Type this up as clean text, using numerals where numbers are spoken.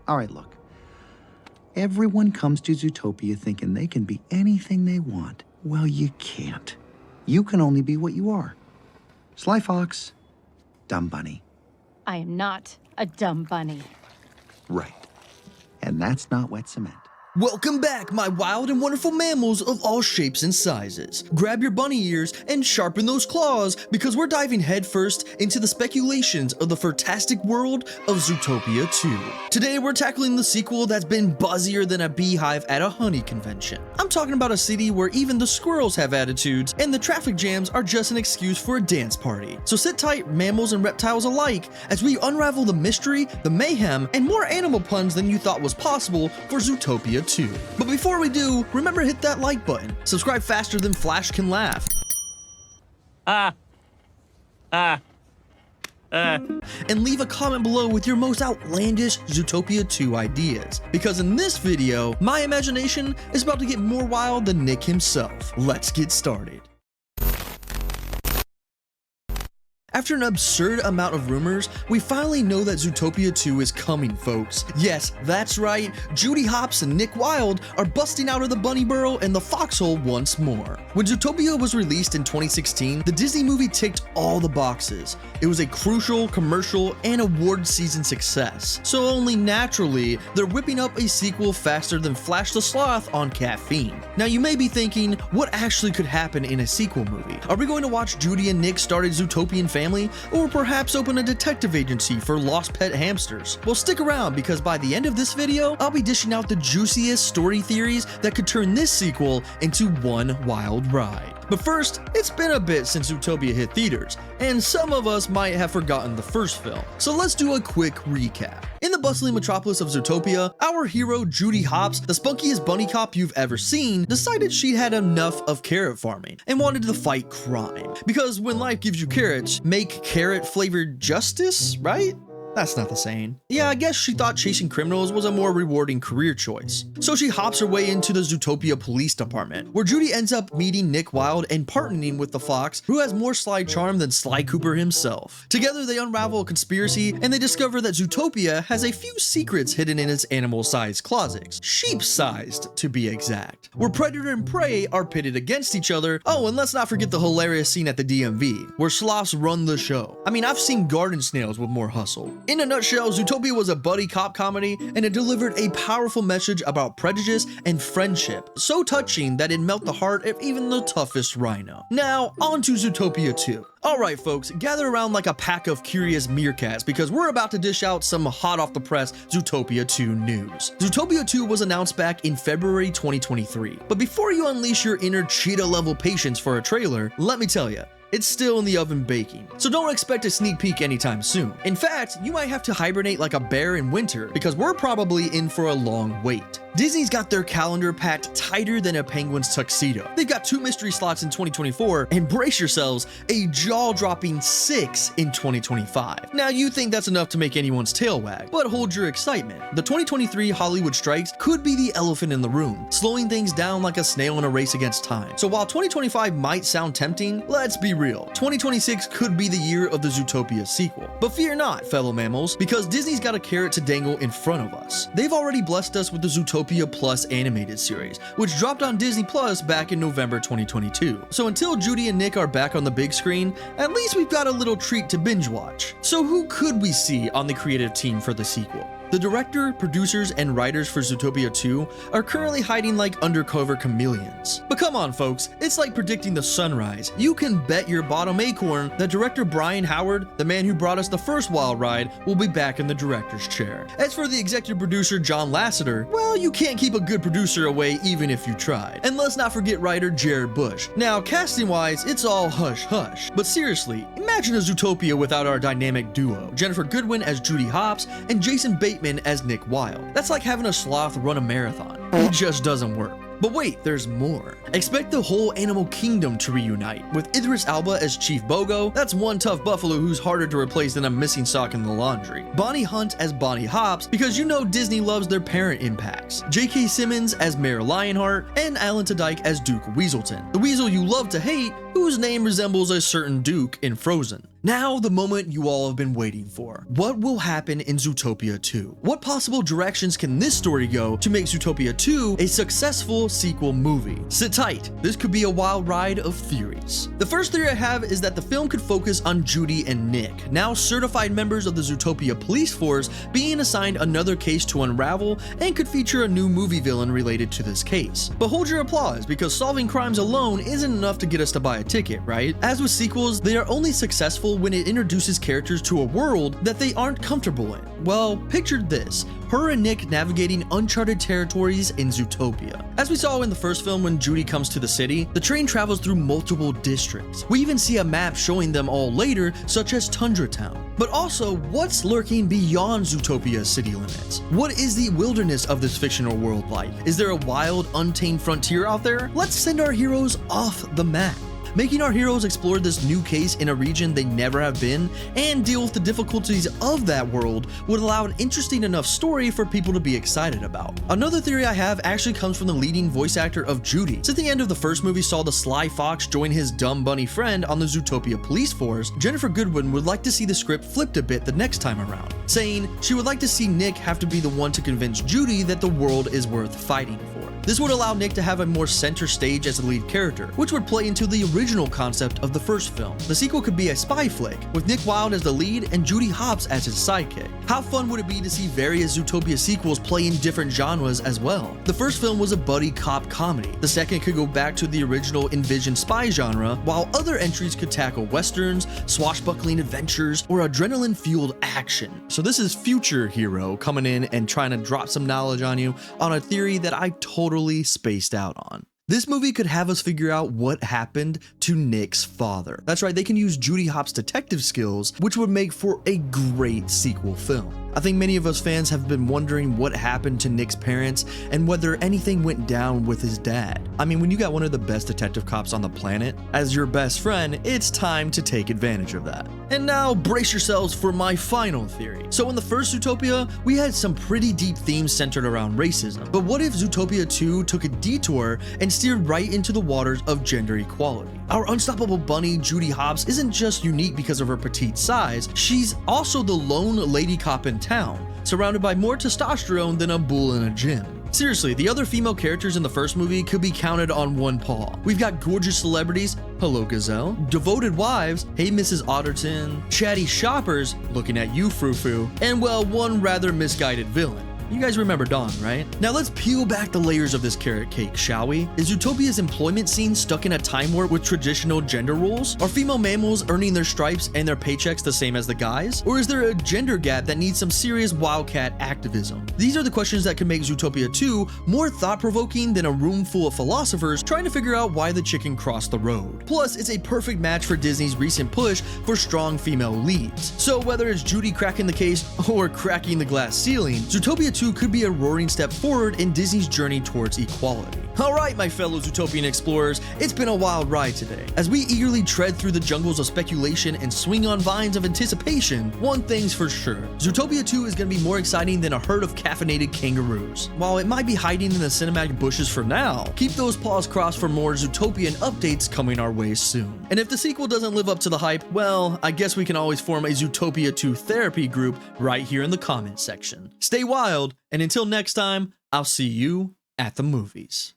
All right, look. Everyone comes to Zootopia thinking they can be anything they want. Well, you can't. You can only be what you are. Sly Fox, dumb bunny. I am not a dumb bunny. Right. And that's not wet cement. Welcome back, my wild and wonderful mammals of all shapes and sizes. Grab your bunny ears and sharpen those claws because we're diving headfirst into the speculations of the fantastic world of Zootopia 2. Today, we're tackling the sequel that's been buzzier than a beehive at a honey convention. I'm talking about a city where even the squirrels have attitudes and the traffic jams are just an excuse for a dance party. So sit tight, mammals and reptiles alike, as we unravel the mystery, the mayhem, and more animal puns than you thought was possible for Zootopia 2. But before we do, remember to hit that like button. Subscribe faster than Flash can laugh. And leave a comment below with your most outlandish Zootopia 2 ideas. Because in this video, my imagination is about to get more wild than Nick himself. Let's get started. After an absurd amount of rumors, we finally know that Zootopia 2 is coming, folks. Yes, that's right, Judy Hopps and Nick Wilde are busting out of the bunny burrow and the foxhole once more. When Zootopia was released in 2016, the Disney movie ticked all the boxes. It was a crucial, commercial, and award season success. So only naturally, they're whipping up a sequel faster than Flash the Sloth on caffeine. Now you may be thinking, what actually could happen in a sequel movie? Are we going to watch Judy and Nick start a Zootopian family? Or perhaps open a detective agency for lost pet hamsters? Well, stick around because by the end of this video, I'll be dishing out the juiciest story theories that could turn this sequel into one wild ride. But first, it's been a bit since Zootopia hit theaters, and some of us might have forgotten the first film. So let's do a quick recap. In the bustling metropolis of Zootopia, our hero Judy Hopps, the spunkiest bunny cop you've ever seen, decided she'd had enough of carrot farming and wanted to fight crime. Because when life gives you carrots, make carrot flavored justice, right? That's not the saying. Yeah, I guess she thought chasing criminals was a more rewarding career choice. So she hops her way into the Zootopia Police Department, where Judy ends up meeting Nick Wilde and partnering with the fox, who has more sly charm than Sly Cooper himself. Together they unravel a conspiracy, and they discover that Zootopia has a few secrets hidden in its animal-sized closets. Sheep-sized, to be exact. Where predator and prey are pitted against each other. Oh, and let's not forget the hilarious scene at the DMV, where sloths run the show. I mean, I've seen garden snails with more hustle. In a nutshell, Zootopia was a buddy cop comedy, and it delivered a powerful message about prejudice and friendship, so touching that it melted the heart of even the toughest rhino. Now, on to Zootopia 2. Alright folks, gather around like a pack of curious meerkats because we're about to dish out some hot off the press Zootopia 2 news. Zootopia 2 was announced back in February 2023, but before you unleash your inner cheetah level patience for a trailer, let me tell you, it's still in the oven baking, so don't expect a sneak peek anytime soon. In fact, you might have to hibernate like a bear in winter because we're probably in for a long wait. Disney's got their calendar packed tighter than a penguin's tuxedo. They've got 2 mystery slots in 2024, and brace yourselves, a jaw-dropping 6 in 2025. Now you think that's enough to make anyone's tail wag, but hold your excitement. The 2023 Hollywood strikes could be the elephant in the room, slowing things down like a snail in a race against time. So while 2025 might sound tempting, let's be real. 2026 could be the year of the Zootopia sequel. But fear not, fellow mammals, because Disney's got a carrot to dangle in front of us. They've already blessed us with the Zootopia Plus animated series, which dropped on Disney Plus back in November 2022. So until Judy and Nick are back on the big screen, at least we've got a little treat to binge watch. So who could we see on the creative team for the sequel? The director, producers, and writers for Zootopia 2 are currently hiding like undercover chameleons. But come on folks, it's like predicting the sunrise. You can bet your bottom acorn that director Brian Howard, the man who brought us the first wild ride, will be back in the director's chair. As for the executive producer John Lasseter, well, you can't keep a good producer away even if you tried. And let's not forget writer Jared Bush. Now, casting wise, it's all hush hush. But seriously, imagine a Zootopia without our dynamic duo, Jennifer Goodwin as Judy Hopps and Jason Bateman as Nick Wilde. That's like having a sloth run a marathon. It just doesn't work. But wait, there's more. Expect the whole animal kingdom to reunite, with Idris Elba as Chief Bogo, that's one tough buffalo who's harder to replace than a missing sock in the laundry. Bonnie Hunt as Bonnie Hopps, because you know Disney loves their parent impacts. J.K. Simmons as Mayor Lionheart, and Alan Tudyk as Duke Weaselton, the weasel you love to hate, whose name resembles a certain Duke in Frozen. Now, the moment you all have been waiting for. What will happen in Zootopia 2? What possible directions can this story go to make Zootopia 2 a successful sequel movie? Sit tight, this could be a wild ride of theories. The first theory I have is that the film could focus on Judy and Nick, now certified members of the Zootopia police force, being assigned another case to unravel, and could feature a new movie villain related to this case. But hold your applause, because solving crimes alone isn't enough to get us to buy a ticket, right? As with sequels, they are only successful when it introduces characters to a world that they aren't comfortable in. Well, picture this. Her and Nick navigating uncharted territories in Zootopia. As we saw in the first film when Judy comes to the city, the train travels through multiple districts. We even see a map showing them all later, such as Tundra Town. But also, what's lurking beyond Zootopia's city limits? What is the wilderness of this fictional world like? Is there a wild, untamed frontier out there? Let's send our heroes off the map, making our heroes explore this new case in a region they never have been and deal with the difficulties of that world would allow an interesting enough story for people to be excited about. Another theory I have actually comes from the leading voice actor of Judy. Since the end of the first movie saw the sly fox join his dumb bunny friend on the Zootopia police force, Jennifer Goodwin would like to see the script flipped a bit the next time around, saying she would like to see Nick have to be the one to convince Judy that the world is worth fighting for. This would allow Nick to have a more center stage as the lead character, which would play into the original concept of the first film. The sequel could be a spy flick, with Nick Wilde as the lead and Judy Hopps as his sidekick. How fun would it be to see various Zootopia sequels play in different genres as well? The first film was a buddy cop comedy. The second could go back to the original envisioned spy genre, while other entries could tackle westerns, swashbuckling adventures, or adrenaline-fueled action. So this is future hero coming in and trying to drop some knowledge on you on a theory that I totally spaced out on. This movie could have us figure out what happened to Nick's father. That's right, they can use Judy Hopps' detective skills, which would make for a great sequel film. I think many of us fans have been wondering what happened to Nick's parents and whether anything went down with his dad. I mean, when you got one of the best detective cops on the planet as your best friend, it's time to take advantage of that. And now brace yourselves for my final theory. So in the first Zootopia, we had some pretty deep themes centered around racism. But what if Zootopia 2 took a detour and steered right into the waters of gender equality? Our unstoppable bunny, Judy Hopps, isn't just unique because of her petite size, she's also the lone lady cop in town, surrounded by more testosterone than a bull in a gym. Seriously, the other female characters in the first movie could be counted on one paw. We've got gorgeous celebrities, hello Gazelle, devoted wives, hey Mrs. Otterton, chatty shoppers, looking at you frou-frou, and well, one rather misguided villain. You guys remember Dawn, right? Now let's peel back the layers of this carrot cake, shall we? Is Zootopia's employment scene stuck in a time warp with traditional gender roles? Are female mammals earning their stripes and their paychecks the same as the guys? Or is there a gender gap that needs some serious wildcat activism? These are the questions that could make Zootopia 2 more thought-provoking than a room full of philosophers trying to figure out why the chicken crossed the road. Plus, it's a perfect match for Disney's recent push for strong female leads. So whether it's Judy cracking the case or cracking the glass ceiling, Zootopia 2 could be a roaring step forward in Disney's journey towards equality. Alright, my fellow Zootopian explorers, it's been a wild ride today. As we eagerly tread through the jungles of speculation and swing on vines of anticipation, one thing's for sure, Zootopia 2 is going to be more exciting than a herd of caffeinated kangaroos. While it might be hiding in the cinematic bushes for now, keep those paws crossed for more Zootopian updates coming our way soon. And if the sequel doesn't live up to the hype, well, I guess we can always form a Zootopia 2 therapy group right here in the comments section. Stay wild, and until next time, I'll see you at the movies.